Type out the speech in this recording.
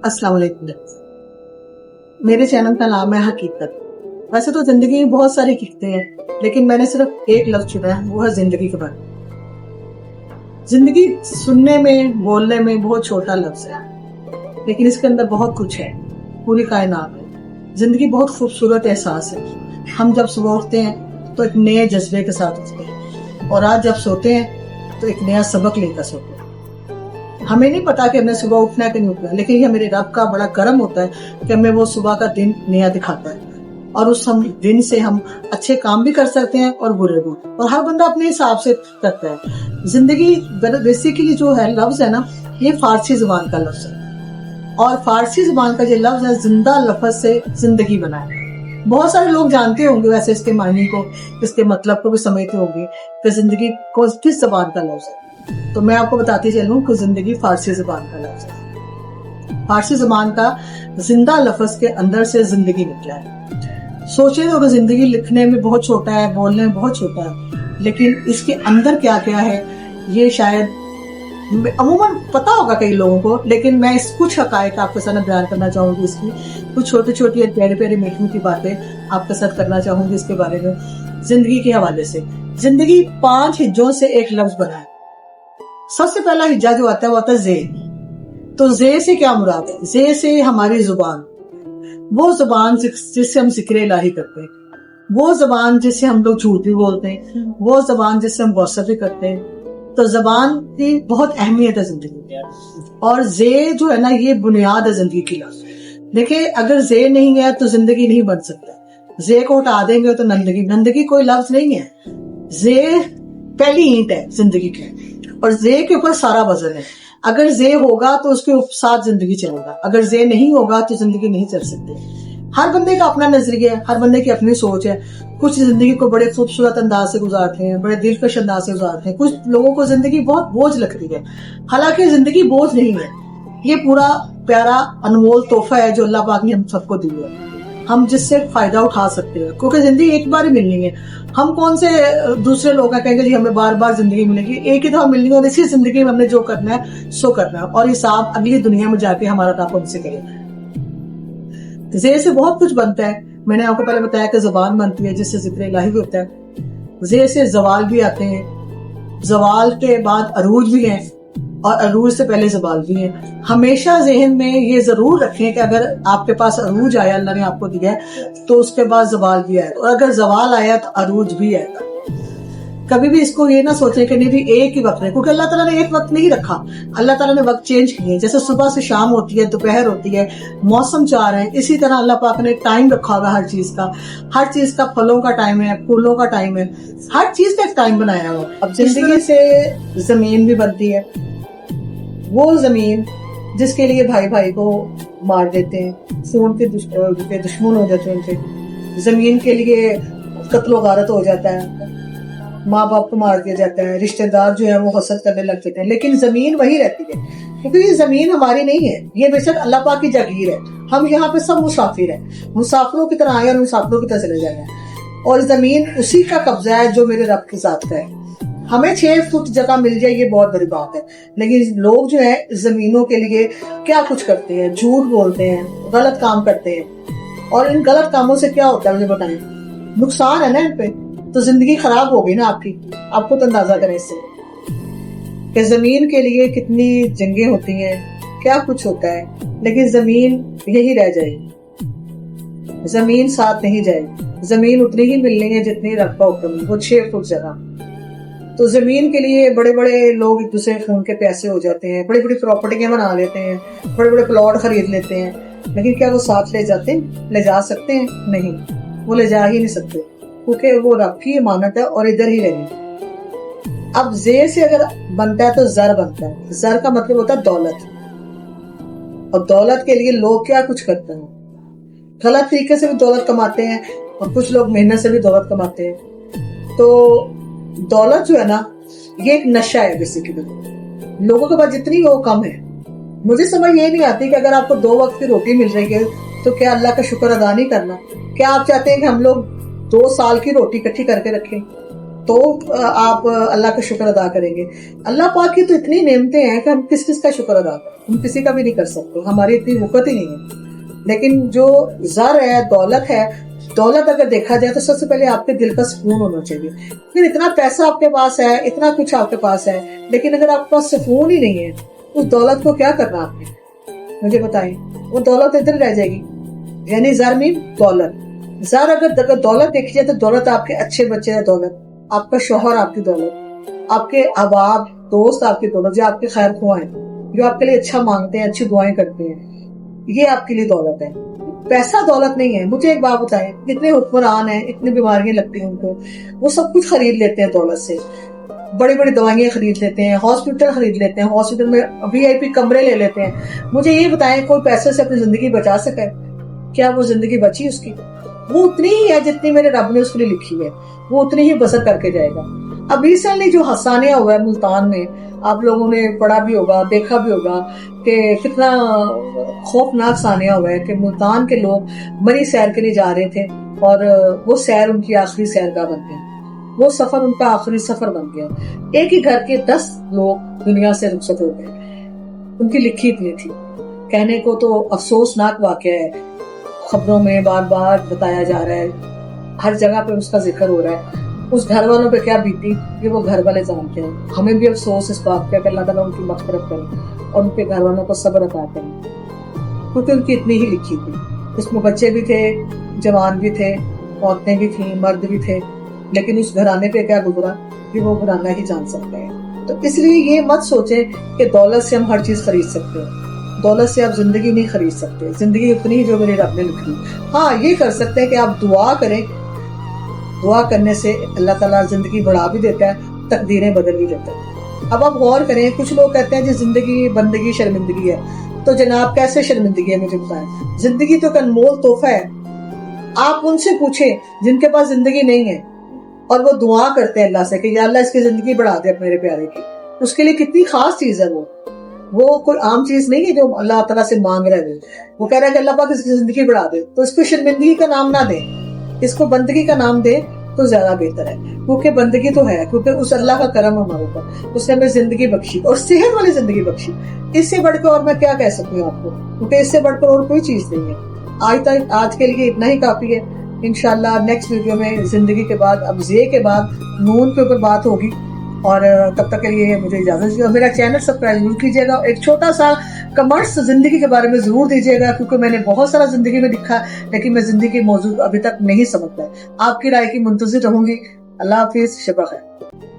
अस्सलाम वालेकुम। मेरे चैनल का नाम है हकीकत। वैसे तो जिंदगी में बहुत सारी हकीकतें हैं, लेकिन मैंने सिर्फ एक लफ्ज चुना है, वो है जिंदगी के बारे में। जिंदगी सुनने में, बोलने में बहुत छोटा लफ्ज है, लेकिन इसके अंदर बहुत कुछ है, पूरी कायनात है। जिंदगी बहुत खूबसूरत एहसास है। हम जब सुबह उठते हैं तो एक नए जज्बे के साथ उठते हैं, और आज जब सोते हैं तो एक नया सबक लेकर सोते हैं। हमें नहीं पता कि हमने सुबह उठना है कि नहीं उठना, लेकिन ये मेरे रब का बड़ा करम होता है कि हमें वो सुबह का दिन नया दिखाता है, और उस दिन से हम अच्छे काम भी कर सकते हैं और बुरे भी, और हर बंदा अपने हिसाब से करता है। जिंदगी बेसिकली जो है लफ्ज है ना, ये फारसी जुबान का लफ्ज है, और फारसी जुबान का जो लफ्ज है जिंदा लफ्ज से जिंदगी बना है। बहुत सारे लोग जानते होंगे वैसे इसके मायने को, इसके मतलब को भी समझते होंगे कि जिंदगी को किस जबान का लफ्ज है। तो मैं आपको बताती चलूं कि जिंदगी फारसी जुबान का लफ्ज है। फारसी जुबान का जिंदा लफ्ज के अंदर से जिंदगी निकला है। सोचे तो कि जिंदगी लिखने में बहुत छोटा है, बोलने में बहुत छोटा है, लेकिन इसके अंदर क्या क्या है ये शायद अमूमन पता होगा कई लोगों को, लेकिन मैं इस कुछ हकायक आपके साथ बयान करना चाहूंगी। इसकी कुछ छोटी छोटी प्यारी प्यारी मीठी मीठी बातें आपके साथ करना चाहूंगी इसके बारे में, जिंदगी के हवाले से। जिंदगी 5 हिज्जों से एक लफ्ज बना है। सबसे पहला हिज्जा जो आता है वो आता है जे। तो जे से क्या मुराद है? जे से हमारी जुबान, वो जुबान जिससे हम जिक्र इलाही करते हैं, वो जुबान जिससे हम लोग झूठ भी बोलते हैं, वो जुबान जिससे हम गौसब भी करते हैं। तो जुबान की बहुत अहमियत है जिंदगी में, और जे जो है ना ये बुनियाद है जिंदगी की। देखिए अगर जे नहीं है तो जिंदगी नहीं बन सकता। जे को हटा देंगे तो नंदगी कोई लफ्ज नहीं है। जे पहली ईंट है जिंदगी की, और जे के ऊपर सारा वजन है। अगर जे होगा तो उसके साथ जिंदगी चलेगा, अगर जे नहीं होगा तो जिंदगी नहीं चल सकती। हर बंदे का अपना नजरिया है, हर बंदे की अपनी सोच है। कुछ जिंदगी को बड़े खूबसूरत अंदाज से गुजारते हैं, बड़े दिलकश अंदाज से गुजारते हैं। कुछ लोगों को जिंदगी बहुत बोझ लगती है, हालांकि जिंदगी बोझ नहीं है। ये पूरा प्यारा अनमोल तोहफा है जो अल्लाह पाक ने हम सबको दिया है, हम जिससे फायदा उठा सकते हैं, क्योंकि जिंदगी एक बार ही मिलनी है। हम कौन से दूसरे लोग कहेंगे जी हमें बार बार जिंदगी मिलेगी? एक ही दफा मिलनी है, और इसी जिंदगी में हमने जो करना है सो करना है, और हिसाब अगली दुनिया में जाके हमारा रब हमसे करेगा। जे से बहुत कुछ बनता है। मैंने आपको पहले बताया कि जुबान बनती है जिससे जिक्र इलाही भी होता है। जे से जवाल भी आते हैं, जवाल के बाद अरूज भी है, और अरूज से पहले ज़वाल भी है। हमेशा ज़हन में ये जरूर रखें कि अगर आपके पास अरूज आया, अल्लाह ने आपको दिया है, तो उसके बाद ज़वाल भी आएगा, और अगर ज़वाल आया तो अरूज भी आएगा। कभी भी इसको ये ना सोचें कि नहीं भी एक ही वक्त है, क्योंकि अल्लाह ताला ने एक वक्त नहीं रखा। अल्लाह ताला ने वक्त चेंज किए, जैसे सुबह से शाम होती है, दोपहर होती है, मौसम 4 है, इसी तरह अल्लाह पाक ने टाइम रखा होगा हर चीज का। हर चीज का फलों का टाइम है, फूलों का टाइम है, हर चीज का एक टाइम बनाया हुआ। अब जिंदगी से जमीन भी बनती है, वो जमीन जिसके लिए भाई भाई को मार देते हैं, खून के दुश्मन हो जाते हैं उनसे। जमीन के लिए कत्लो गारत हो जाता है, माँ बाप को मार दिया जाता है, रिश्तेदार जो है वो हसद करने लग जाते हैं, लेकिन जमीन वही रहती है, क्योंकि ये जमीन हमारी नहीं है। ये बेशक अल्लाह पाक की जागीर है। हम यहाँ पे सब मुसाफिर हैं, मुसाफिरों की तरह आए और मुसाफिरों की तरह चले जाए, और जमीन उसी का कब्जा है जो मेरे रब के साथ का है। हमें 6 फुट जगह मिल जाए ये बहुत बड़ी बात है, लेकिन लोग जो है जमीनों के लिए क्या कुछ करते हैं, झूठ बोलते हैं, गलत काम करते हैं, और इन गलत कामों से क्या होता है मुझे बताएं? नुकसान है ना इन पे। तो जिंदगी खराब हो गई ना आपकी। आप खुद अंदाजा करें इससे कि जमीन के लिए कितनी जंगें होती हैं, क्या कुछ होता है, लेकिन जमीन यही रह जाएगी, जमीन साथ नहीं जाएगी। जमीन उतनी ही मिलनी है जितनी रब का हुक्म है, वो 6 फुट जगह। तो जमीन के लिए बड़े बड़े लोग एक दूसरे खून के प्यासे हो जाते हैं, बड़ी बड़ी प्रॉपर्टियां बना लेते हैं, बड़े बड़े प्लॉट खरीद लेते हैं, लेकिन क्या वो साथ ले जाते हैं? ले जा सकते हैं? नहीं, वो ले जा ही नहीं सकते, क्योंकि वो रब की अमानत है और इधर ही रहेगी। अब जे से अगर बनता है तो जर बनता है। जर का मतलब होता है दौलत, और दौलत के लिए लोग क्या कुछ करते हैं, गलत तरीके से भी दौलत कमाते हैं, और कुछ लोग मेहनत से भी दौलत कमाते हैं। तो दौलत जो है ना ये एक नशा है बेसिकली। लोगों के पास जितनी वो कम है। मुझे समझ ये नहीं आती कि अगर आपको 2 वक्त की रोटी मिल रही है तो क्या अल्लाह का शुक्र अदा नहीं करना? क्या आप चाहते हैं कि हम लोग 2 साल की रोटी इकट्ठी करके रखें? تو آپ اللہ کا شکر ادا کریں گے. اللہ پاک کی تو اتنی نعمتیں ہیں کہ ہم کس کس کا شکر ادا کریں, ہم کسی کا بھی نہیں کر سکتے, ہماری اتنی وقت ہی نہیں ہے. لیکن جو زر ہے, دولت ہے, دولت اگر دیکھا جائے تو سب سے پہلے آپ کے دل کا سکون ہونا چاہیے. پھر اتنا پیسہ آپ کے پاس ہے, اتنا کچھ آپ کے پاس ہے, لیکن اگر آپ کے پاس سکون ہی نہیں ہے, اس دولت کو کیا کرنا آپ نے, مجھے بتائیں. وہ دولت ادھر رہ جائے گی. یعنی زر مین دولت. زر اگر دولت دیکھی جائے تو دولت آپ کے اچھے بچے ہے, دولت آپ کا شوہر, آپ کی دولت آپ کے احباب دوست, آپ کی دولت جو آپ کے خیر خواہ ہیں, جو آپ کے لیے اچھا مانگتے ہیں, اچھی دعائیں کرتے ہیں, یہ آپ کے لیے دولت ہے. پیسہ دولت نہیں ہے. مجھے ایک بات بتائیں, اتنے حکمران ہیں, اتنی بیماریاں لگتی ہیں ان کو, وہ سب کچھ خرید لیتے ہیں دولت سے, بڑی بڑی دوائیاں خرید لیتے ہیں, ہاسپٹل خرید لیتے ہیں, ہاسپٹل میں وی آئی پی کمرے لے لیتے ہیں. مجھے یہ بتائیں کوئی پیسے سے اپنی زندگی بچا سکے؟ کیا وہ زندگی بچی اس کی؟ وہ اتنی ہی ہے جتنی میرے رب نے اس کے لیے لکھی ہے, وہ اتنی ہی بسر کر کے جائے گا. اب ریسنٹلی جو حسانیہ ہوا ہے ملتان میں, آپ لوگوں نے پڑھا بھی ہوگا, دیکھا بھی ہوگا کہ کتنا خوفناک سانیہ ہوا ہے کہ ملتان کے لوگ مری سیر کے لیے جا رہے تھے, اور وہ سیر ان کی آخری سیرگاہ بن گئی, وہ سفر ان کا آخری سفر بن گیا. ایک ہی گھر کے 10 لوگ دنیا سے رخصت ہو گئے. ان کی لکھی اتنی تھی. کہنے کو تو افسوسناک واقعہ ہے, خبروں میں بار بار بتایا جا رہا ہے, ہر جگہ پہ اس کا ذکر ہو رہا ہے. اس گھر والوں پہ کیا بیتی یہ وہ گھر والے جانتے ہیں. ہمیں بھی افسوس اس بات کا کہ اللہ تعالیٰ ان کی مغفرت کرے اور ان کے گھر والوں کو صبر عطا کرے, کیونکہ ان کی اتنی ہی لکھی تھی. اس میں بچے بھی تھے, جوان بھی تھے, عورتیں بھی تھیں, مرد بھی تھے, لیکن اس گھرانے پہ کیا گزرا کہ وہ گھرانہ ہی جان سکتے ہیں. تو اس لیے یہ مت سوچیں کہ دولت سے ہم ہر چیز خرید سکتے ہیں. دولت سے آپ زندگی نہیں خرید سکتے. زندگی اتنی جو میرے رب نے لکھی. ہاں یہ کر سکتے ہیں کہ آپ دعا کریں, دعا کرنے سے اللہ تعالیٰ زندگی بڑھا بھی دیتا ہے, تقدیریں بدل بھی دیتا ہے. اب آپ غور کریں, کچھ لوگ کہتے ہیں جی زندگی بندگی شرمندگی ہے. تو جناب کیسے شرمندگی ہے مجھے بتائیں. زندگی تو ایک انمول تحفہ ہے. آپ ان سے پوچھیں جن کے پاس زندگی نہیں ہے اور وہ دعا کرتے ہیں اللہ سے کہ یا اللہ اس کی زندگی بڑھا دے میرے پیارے کی, اس کے لیے کتنی خاص چیز ہے. وہ کوئی عام چیز نہیں ہے جو اللہ تعالیٰ سے مانگ رہے ہیں. وہ کہہ رہا ہے کہ اللہ پاک اس کی زندگی بڑھا دے, تو اس کو شرمندگی کا نام نہ دیں, اس کو بندگی کا نام دیں تو زیادہ بہتر ہے. کیونکہ بندگی تو ہے, کیونکہ اس اللہ کا کرم ہمارے اوپر, اس نے ہمیں زندگی بخشی اور صحت والی زندگی بخشی. اس سے بڑھ کر اور میں کیا کہہ سکتی ہوں آپ کو, کیونکہ اس سے بڑھ کر اور کوئی چیز نہیں ہے. آج کے لیے اتنا ہی کافی ہے. انشاءاللہ نیکسٹ ویڈیو میں زندگی کے بعد, اب زے کے بعد نون کے اوپر بات ہوگی. اور تب تک کے لیے مجھے اجازت دیجیے, اور میرا چینل سبسکرائب ضرور کیجیے گا. ایک چھوٹا سا کمنٹس زندگی کے بارے میں ضرور دیجیے گا, کیونکہ میں نے بہت سارا زندگی میں لکھا لیکن میں زندگی کے موضوع ابھی تک نہیں سمجھتا. آپ کی رائے کی منتظر رہوں گی. اللہ حافظ, شب بخیر.